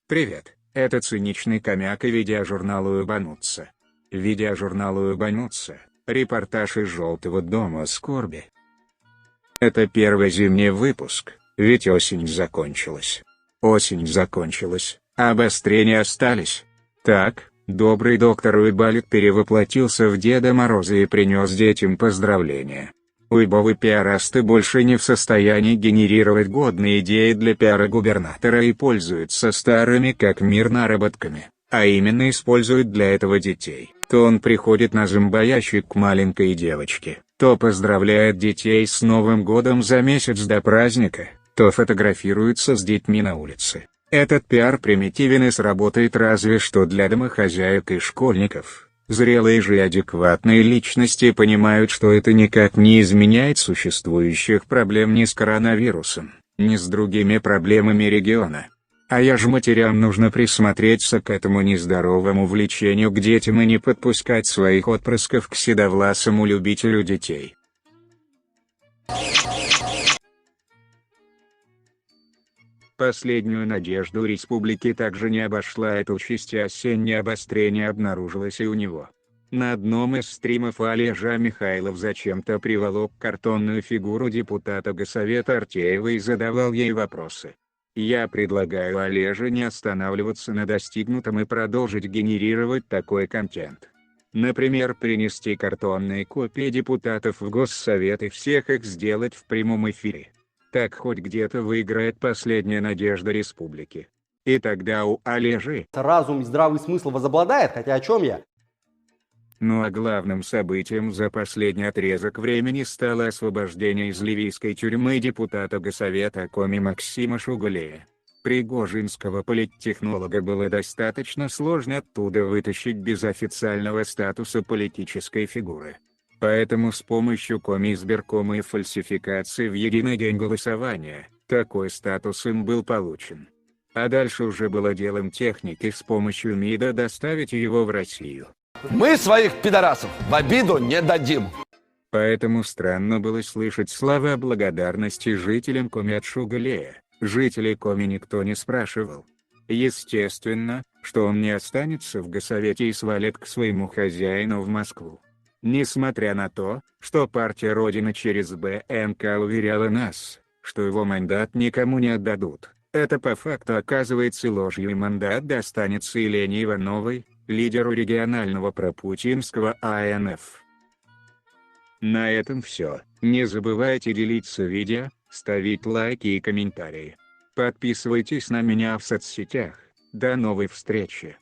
Привет, это циничный комяк и видеожурнал «Уебануться». Видеожурнал «Уебануться», репортаж из «Желтого дома скорби». Это первый зимний выпуск, ведь осень закончилась. Осень закончилась, а обострения остались. Так, добрый доктор Уебалик перевоплотился в Деда Мороза и принес детям поздравления. Уебовые пиарасты больше не в состоянии генерировать годные идеи для пиара губернатора и пользуются старыми как мир наработками, а именно используют для этого детей. То он приходит на зомбоящик к маленькой девочке, то поздравляет детей с Новым годом за месяц до праздника, то фотографируется с детьми на улице. Этот пиар примитивен и сработает разве что для домохозяек и школьников. Зрелые же и адекватные личности понимают, что это никак не изменяет существующих проблем ни с коронавирусом, ни с другими проблемами региона. А я же матерям нужно присмотреться к этому нездоровому влечению к детям и не подпускать своих отпрысков к седовласому любителю детей. Последнюю надежду республики также не обошла эта участь, и осеннее обострение обнаружилось и у него. На одном из стримов Олежа Михайлов зачем-то приволок картонную фигуру депутата Госсовета Артеева и задавал ей вопросы. Я предлагаю Олеже не останавливаться на достигнутом и продолжить генерировать такой контент. Например, принести картонные копии депутатов в Госсовет и всех их сделать в прямом эфире. Так хоть где-то выиграет последняя надежда республики. И тогда у Олежи разум и здравый смысл возобладает, хотя о чем я? Ну а главным событием за последний отрезок времени стало освобождение из ливийской тюрьмы депутата Госсовета Коми Максима Шугалея. Пригожинского политтехнолога было достаточно сложно оттуда вытащить без официального статуса политической фигуры. Поэтому с помощью Коми избиркома и фальсификации в единый день голосования, такой статус им был получен. А дальше уже было делом техники с помощью МИДа доставить его в Россию. Мы своих пидорасов в обиду не дадим. Поэтому странно было слышать слова о благодарности жителям Коми от Шугалея. Жителей Коми никто не спрашивал. Естественно, что он не останется в Госсовете и свалит к своему хозяину в Москву. Несмотря на то, что партия Родина через БНК уверяла нас, что его мандат никому не отдадут, это по факту оказывается ложью, и мандат достанется Елене Ивановой, лидеру регионального пропутинского АНФ. На этом все. Не забывайте делиться видео, ставить лайки и комментарии. Подписывайтесь на меня в соцсетях. До новой встречи.